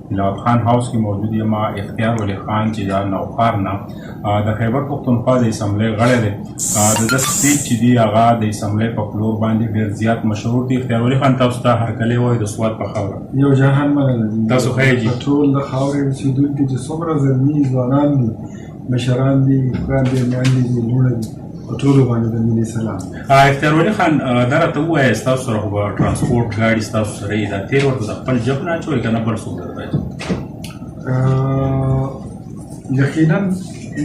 تلاوت خان هاوس کې موجود یم. اختیار ولي خان چې دا نوښار نه د خیبر پښتونخوا د اسمبلی غړی دی، د ده سپیچ چې دی هغه د اسمبلی په فلور باندې ډېر زیات مشهور دی. اختیار ولي خان تاسو ته هرکلی وایي د سوات په خاوره. یو جهان مننه دي تاسو ښه یې ټول د خاورې اوسېدونکي چې څومره زلمي ځوانان دي، مشران دي، خویندې میندې دي، لوڼه دي، په ټولو باندې د مینې سلام. اختیار ولي خان دا راته ووایه ستاسو سره خو به ټرانسپورټ ګاډي ستاسو سره یي، دا تېل ورته د خپل جب نه اچوئ که نه بل څوک درته اچوي؟ یقینا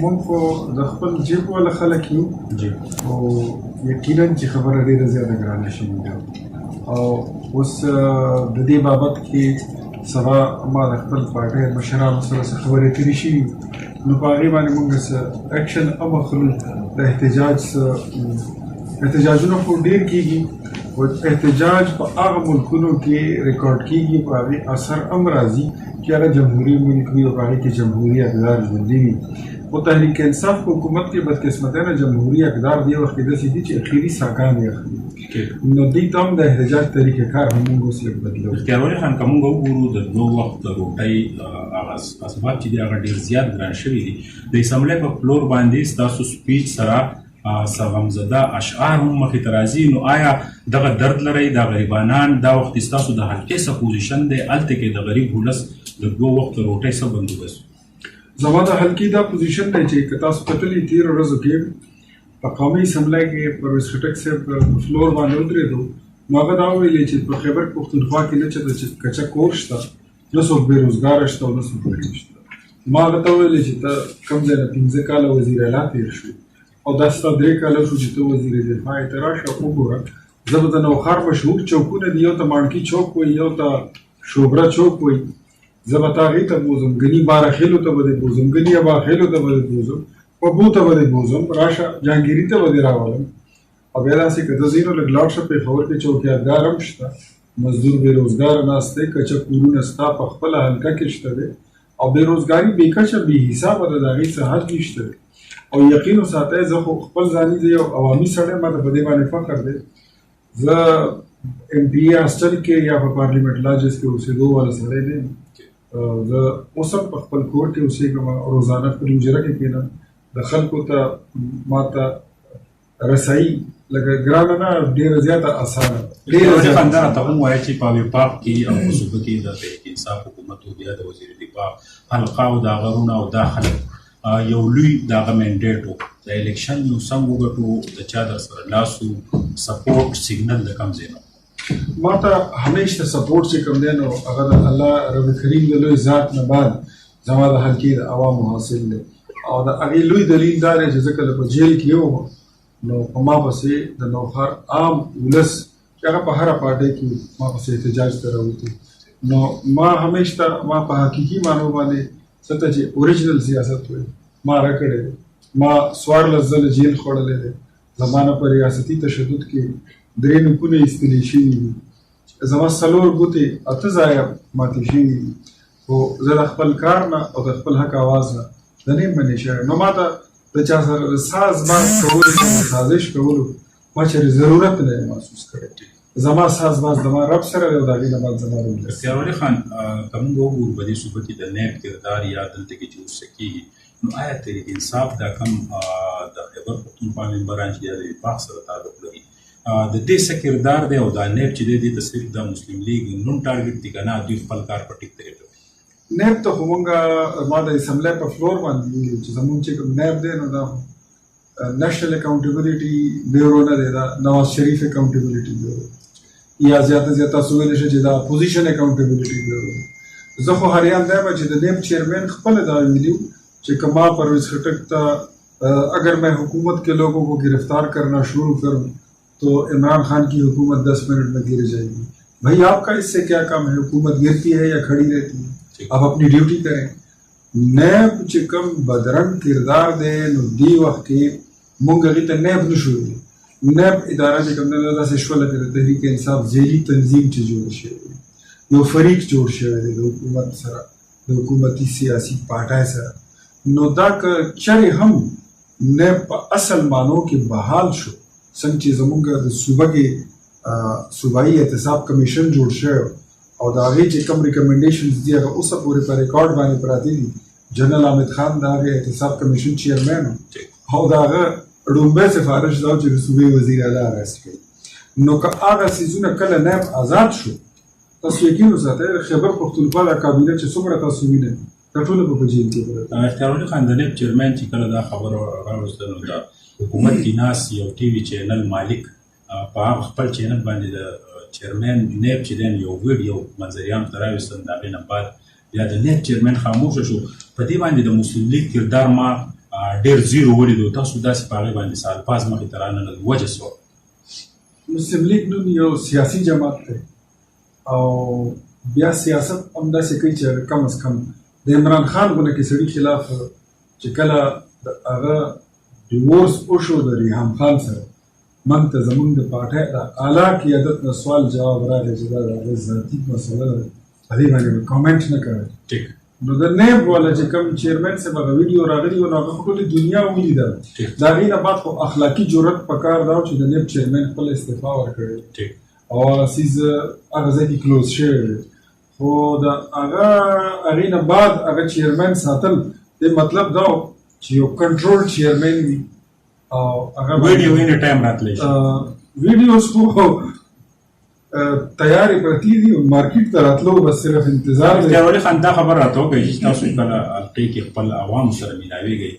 موږ خو د خپل جیب والا خلک یو او یقینا چې خبره ډېره زیاته ګرانه شوې ده او اوس د دې بابت کې سبا ما د خپل پارټۍ مشرانو سره څه خبرې تېرې شوي، نو په هغې باندې موږ څه اکشن هم اخلو. د احتجاج احتجاجونه خو ډېر کېږي او احتجاج په هغه ملکونو کې ریکارډ کېږي، په هغې اثر هم راځي چې هغه جمهوري ملک وي او په هغې کې جمهوري اقدار ژوندي وي. خو تحریک انصاف په حکومت کې بدقسمتۍ نه جمهوري اقدار دې وخت کې داسې دي چې اخري ساکان یې اخلي، نو دوی ته هم د احتجاج طریقه کار هم موږ اوس لږ بدلوو. اختیار ولي خان که موږ وګورو د 2 وخت د روټۍ هغه اسباب چې دي هغه ډېر زیات ګران شوي دي. د اسمبلی په فلور باندې ستاسو سپیچ سره څه غمزده اشعار هم مخې ته راځي، نو آیا دغه درد لرئ دا غریبانان دا وخت ستاسو د حلقې څه پوزیشن دی، هلته کې د غریب ولس د 2 وخت روټۍ څه بندوبست؟ زما د حلقې دا پوزیشن دی چې که تاسو کتلي تېرو ورځو کې په قومي اسمبلی کې پرویز خټک صاحب په فلور باندې ودرېدو، نو هغه دا وویلې چې په خیبر پښتونخوا کې نه چې کچه کور شته، نه څوک بېروزګاره شته او نه څوک غریب شته. ما هغه ته وویلې چې ته کوم ځای نه 15 کاله وزیر اعلی تېر شوې او دا ستا 3 کاله شو چې ته وزیر دفاع یې، ته راشه وګوره. زه به د نوښار مشهور چوکونه دي، یو ته مانکي چوک وایي، یو ته شوبره چوک وایي، زه به تا هغې ته بوځم، ګني بارخیلو ته به دې بوځم، ګني اباخیلو ته به دې بوځم، پبو ته به دې بوځم، راشه جهانګیري ته به دې راولم. او بیا داسې که ته ځې نو لږ لاړ شه پېښور کې چوکیدار هم شته، مزدور بېروزګاره ناست دی، کچه کورونه ستا په خپله حلقه کې شته دی او بېروزګاري بې کچه بې حسابه ده، د هغې څه حد نشته دی. او یقین وساتئ زه خو خپل ځاني زه یو عوامي سړی، ما ته په دې باندې فخر دی. زه MP هاسټل کې یا په پارلیمنټ لاجز کې اوسېدو والا سړی دی. زه اوس هم په خپل کور کې اوسېږم، روزانه خپل حجره کې کښېنم، د خلکو ته ما ته رسایي لکه ګرانه نه ډېره زیاته اسانه. ډېره خندنه ته هم وایه چې په وفاق کې او په صوبه کې د تحریک انصاف حکومت او بیا د وزیر دفاع حلقه او دا غرونه او دا خلک یو لوی دغه منډیټ و، د الیکشن یو سم وګټو، د چا در سره لاس و، سپورټ سیګنل د کوم ځای نه؟ ما ته همیشه سپورټ چې کوم دی نو هغه د الله رب کریم د لوی ذات نه بعد زما د حلقې د عوامو حاصل دی او د هغې لوی دلیل دا دی چې زه کله په جیل کې وم نو په ما پسې د نوښار عام ولس چې هغه په هره پارټۍ کې ما پسې احتجاج ته راوتي، نو ما همیشه ما په حقیقي معنو باندې څه ته چې اوریجنل سیاست وایي ما راکړی دی. ما 14 ځله جیل خوړلی دی، زما نه په ریاستي تشدد کې 3 نوکونه ایستلي شوي دي، زما 4 ګوتې 8 ځایه ماتې شوي دي، خو زه د خپل کار نه او د خپل حق اواز نه د نه یم منې شوی. نو ما ته د چا سره د ساز باز کولو سازش کولو ما چېرې ضرورت نه یم محسوس کړی. زما ساز باز زما رب سره دی او د هغې نه بعد زما رول. اختیار ولي خان که موږ وګورو په دې صوبه کې د نیب کردار یا دلته کې چې اوس څه کېږي، نو آیا تحریک انصاف دا کوم د خیبر پښتونخوا ممبران چې د وفاق سره تعلق لري د دې څه کردار دی او دا نیب چې دی دې ته صرف د مسلم لیگ نون ټارګېټ دي که نه دوی خپل کار په ټیک طریقه کوي؟ نیب ته خو مونږ ما د اسمبلی په فلور باندې ویلي چې زمونږ چې کوم نیب دی نو دا نیشنل اکاونټیبلټي بیورو نه دی، دا نواز شریف اکاونټیبلټي بیورو یا زیاته تاسو ویلی شئ چې دا اپوزیشن اکاونټیبلټي بیورو. زه خو حیران دی چې د نیب چیئرمین خپله دا ویلي कि कमा परवेज खटक था अगर मैं हुकूमत के लोगों को गिरफ्तार करना शुरू करूं तो इमरान खान की हुकूमत 10 मिनट में गिर जाएगी। भाई आपका इससे क्या काम है, हुकूमत गिरती है या खड़ी रहती है, आप अपनी ड्यूटी करें। नैब चिकम बदरंग किरदार दे दी वक्त मुंगली तो नैब नशू नैब इदारा चिकम ने से शवल करे तहरीक इंसाफ जेली तंजीम च जोड़ शे यो फरीक जोड़ शे हुकूमत सरा हुकूमती सियासी पार्टी सरा नो दा चरे हम नैब असल मानो के बहाल शो संग चीज मुंगा सूबा के सूबाई एहतसाब कमीशन जोड़ शे او د هغې چې کوم ریکمنډیشنز دي هغه اوسه پورې په ریکارډ باندې پراته دي. جنرال حامد خان د هغې احتساب کمیشن چیرمین او د هغه ړومبی سفارش دا و چې د صوبې وزیر اعلی ارست کړي. نو که هغه څیزونه کله نایب آزاد شو، تاسو یقین وساتئ خیبر پښتونخوا دا کابینه چې څومره تاسو وینئ دا ټوله به په جیل کې پرته. اختیار ولي خان د نیب چیرمین چې کله دا خبره راوسته نو د حکومت کې ناست یو ټي وي چینل مالک په هغه خپل چینل باندې د چیرمین نیب چې دی یو ویډیو منظریام ته راویستل، د هغې نه بعد بیا د نیب چیرمین خاموشه شو. په دې باندې د مسلم لیگ کردار ما ډېر زیرو ولیدو. تاسو داسې په هغې باندې څه الفاظ مخې ته راننل، وجه څه وه؟ مسلم لیگ نوم یو سیاسي جماعت دی او بیا سیاست همداسې کوي چې کم از کم د عمران خان غونډه کې سړي خلاف چې کله د هغه ډیورس وشو د ریحان خان سره، موږ ته زموږ د پارټۍ د اعلی قیادت نه سوال جواب راغی چې دا د هغه ذاتي مسله ده، په دې باندې به کامنټ نه کوئ. نو د نیب والا چې کوم چیرمین صاحب هغه ویډیو راغلي و نو هغه ټولې دنیا ولیدل. د هغې نه بعد خو اخلاقي جرأت پکار دا و چې د نیب چیرمین خپل استعفا ورکړی او هغه څیز هغه ځای کې کلوز شوی دی. خو د هغې نه بعد هغه چیرمین ساتل د مطلب دا و چې یو کنټرول چیرمین وي او هغه ویډیو اینی ټایم راتلی شي. ویډیوز خو تیارې پرتې دي او مارکیټ ته راتلو بس صرف انتظار دی. اختیار ولي خان دا خبر راته وکړئ چې تاسو کله حلقې کې خپل عوامو سره ملاویږئ،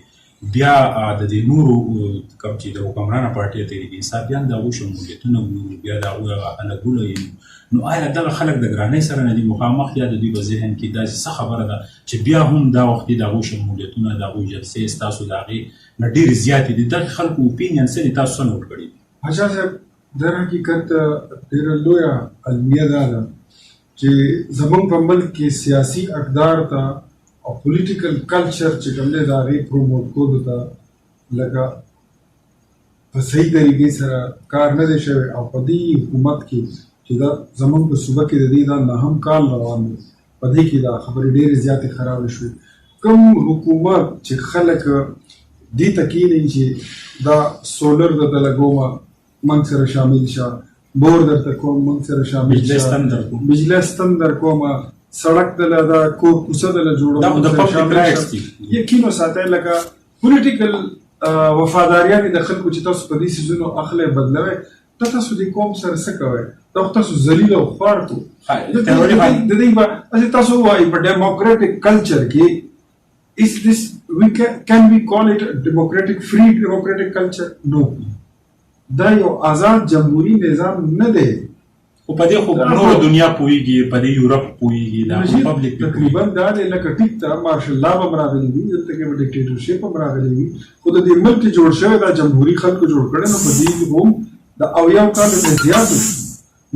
بیا د دې نورو کوم چې د حکمرانه پارټۍ تحریک انصافیان د هغوی شمولیتونه ګورو، بیا د هغوی هغه خلکونه یې نو آیا دغه خلک د ګرانۍ سره نه دي مخامخ یا د دوی په ذهن کې داسې څه خبره ده چې بیا هم دا وختي د هغوی شمولیتونه د هغوی جلسې ستاسو د هغې نه ډېرې زیاتې دي؟ دغې خلکو اوپینین څه دي؟ تاسو څه نوټ کړي دي؟ پاچا صاحب در حقیقت ډېره لویه المیه دا ده چې زموږ په ملک کې سیاسي اقدار ته او پولیټیکل کلچر چې کوم دی د هغې پروموټ کولو ته لکه په صحیح طریقې سره کار نه دی شوی او په دې حکومت کې چې دا زموږ په صوبه کې د دې دا نهم کال روان دی، په دې کې دا خبرې ډېرې زیاتې خرابې شوې. کوم حکومت چې خلک دې ته کښېنوي چې دا سولر درته لګومه موږ سره شامل شه، بور درته کوم موږ سره شامل شه، بجلی ستن در کومه، سړک دله دا کور کوڅه دله جوړوم. یقین وساتئ لکه پولیټیکل وفاداریانې د خلکو چې تاسو په دې څیزونو اخلی بدلوئ، ته تاسو دې قوم سره څه کوئ؟ دا خو تاسو ذلیل او خوار کو. د دې به تاسو ووایئ په ډیموکریټک کلچر کې is this can we call it a democratic free democratic culture? No. دا یو آزاد جمهوری نظام نه دی. خو په دې خو نور دنیا پوهیږي، په دې یورپ پوهیږي، دا ریپبلیک تقریبا دا دی لکه ټیک ته مارشل لا به هم راغلی وي، دلته کې به ډیکټیټرشپ هم راغلی وي، خو د دې ملک جوړ شوی دا جمهوري خلکو جوړ کړی نو په دې هم د اویاو کالو نه زیات شو.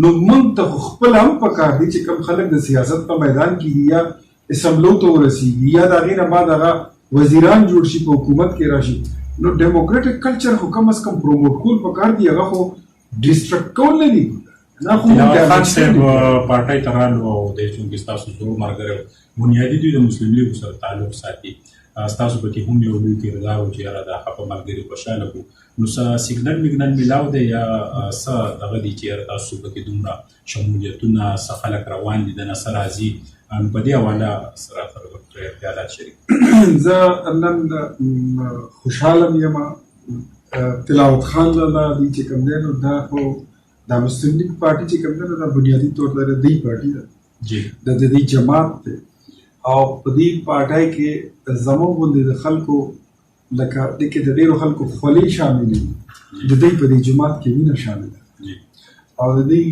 نو موږ ته خو خپل هم پکار دي چې کوم خلک د سیاست په میدان کې دي یا اسمبلو ته ورسېږي یا د هغې نه بعد هغه وزیران جوړ شي په حکومت کې راشي، نو ډیموکریټک کلچر خو کم از کم پروموټ کول پکار دي، هغه خو ډیسټرکټ کول نه دي. خان صاحب پارټۍ ته رالو او دی چونکې ستاسو زوړ ملګری بنیادي دوی د مسلم لیګ سره تعلق ساتي، ستاسو پکې هم یو لوی کردار و چې یاره دا خپه ملګري خوشحاله کړو، نو څه سیګنل میګنل میلاو دی یا څه دغه دي چې یاره تاسو پکې دومره شمولیتونه څه خلک روان دي دنه څه راځي؟ په دې حواله سره سره خیالات شریک. زه نن خوشحاله یم تلاوت خان لاله دی چې کوم دی نو دا خو دا مسلم لیگ پارټي چې کوم دی نو دا بنیادي طور ته د دې پارټي ده، د دې جماعت دی او په دې پارټۍ کې زموږ غوندې د خلکو لکه دې کې د ډېرو خلکو خولې شاملې دي، د دې په دې جماعت کې وینه شامله او د دې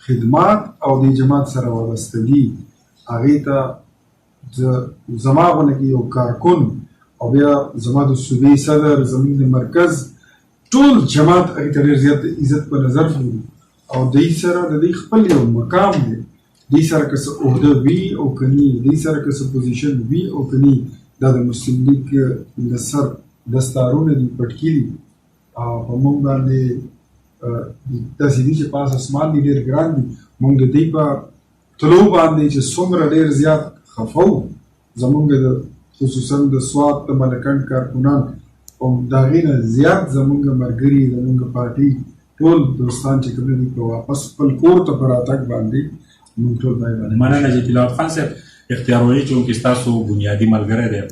خدمات او د جماعت سره وابستګي هغې ته زما غونه کې یو کارکون او بیا زما د صوبې صدر زموږ د مرکز ټول جماعت هغې ته ډېر زیات عزت په نظر لري او دوی سره د دوی خپل یو مقام دی، دوی سره که څه عهده وي او که نه، دوی سره که څه پوزیشن وي او که نه، دا د مسلم لیګ د سر دستارونه دي پټکي دي او په موږ باندې داسې دي چې پاس اسمان دي ډېر ګران دي. موږ د دوی په تلو باندې چې څومره ډېر زیات خفه وو، زموږ د خصوصا د سوات د ملکنډ کارکونان او د هغې نه زیات زموږ ملګري زموږ پارټي ټول دوستان چې کوم دي په واپس خپل کور ته په راتګ باندې موږ ټول باید مننه چې تلاوت خان صاحب اختیار ولي چونکې ستاسو بنیادي ملګری دی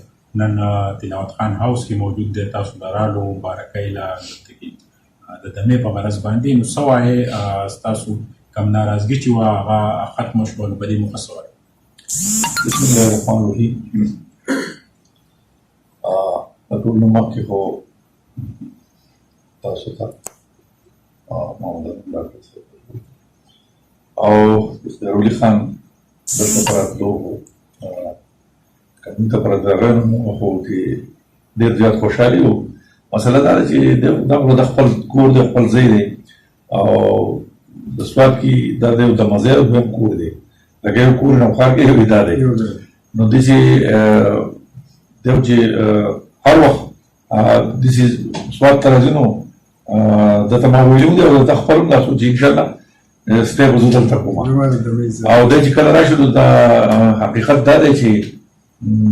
نن تلاوت خان هاوس کې موجود دی تاسو درالو مبارکۍ له دلته کې د دمې په غرض باندې نو څه وایې ستاسو کم ناراضګي چې وه هغه ختمه شوه نو په دې موخه څه وایې بسم الله الرحمن الرحیم د ټول نه مخکې خو تاسو ته محمد ډاکټر صاحب او اختیار ولي خان دلته په راتلو که موږ ته په راتلل خو کې ډېر زیات خوشحالي وو مسله دا ده چې دا خو د خپل کور دی خپل ځای دی او د سوات کې دا دی د مزه دویم کور دی لکه یو کور نوښار کې یو دا دی نو داسې دی چې هر وخت داسې سوات ته راځي نو درته ما ویلي وو دی او درته خپل هم دا سوچ چې انشاءالله سټی به زه دلته کوم او دی چې کله راشو نو دا حقیقت دا دی چې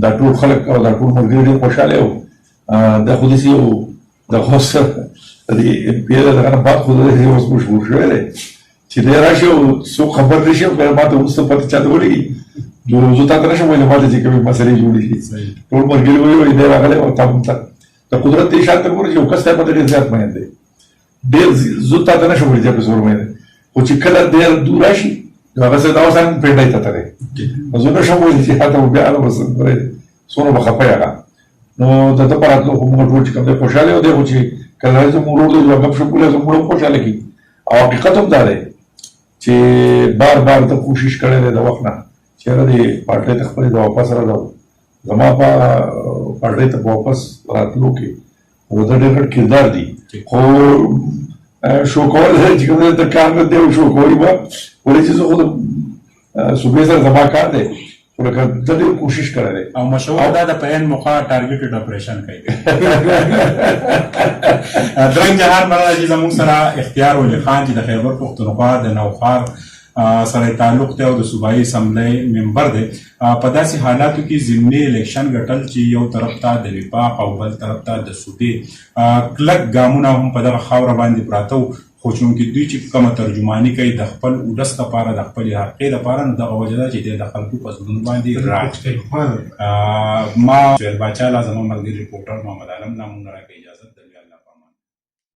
دا ټول خلک او دا ټول ملګري ډېر خوشحاله وو دا خو داسې یو دغه اوس د دې پی ال دغه نه بعد خو داسې اوس مشهور شوی دی چې دی راشي او څوک خبر نه شي او بیا ما ته وروسته پته چاته ولګي نو زه تا ته نه شم ویلی ما ته چې کومې مسلې جوړې شي ټول ملګري وایي دی راغلی او تا ته د قدرت دې شان ته ګوره چې یو کس دی په ډېر زیات مین دی ډېر زه تا ته نه شم ویلی چې په زور مین دی خو چې کله ډېر دور راشي نو هغه څه دا اوس هم پرېږدی ته تللی نو زه نه شم ویلی چې هلته به بیا بس څومره به خفه هغه نو د ده په راتلو خو موږ ټول چې کوم دی خوشحاله یو دی خو چې کله راځي زموږ ورور دی یوه ګپ شپ ولري زموږ هم خوشحاله کړي او حقیقت هم دا دی چې بار بار ته کوشش کړی دی د وخت نه چې یاره دې پارټۍ ته خپلې د واپس راځو زما په پارټۍ ته په واپس راتلو کې د ده ډېر غټ کردار دی خو شو کول چې کوم دی ته کار نه دی او شو کوي به ولې چې زه خو د صوبې سره زما کار دی خو لکه ده ډېر کوشش کړی دی او مشهور دا د په عین موقع ټارګېټډ اپریشن کوي درنګ جهان مننه چې زموږ سره اختیار ولي خان چې د خیبر پښتونخوا د نوښار سره تعلق دی او د صوبایي اسمبلۍ ممبر دی په داسې حالاتو کې ضمني الیکشن ګټل چې یو طرف ته د وفاق او بل طرف ته د صوبې کلک ګامونه هم په دغه خاوره باندې پراته وو خو چونکې دوی چې کومه ترجماني کوي د خپل اولس لپاره د خپلې حقې لپاره نو دغه وجه ده چې دی د خلکو په زړونو باندې راغی ما سهیل باچا لا زما ملګري رپورټر محمد عالم نه مونږ راکړه اجازت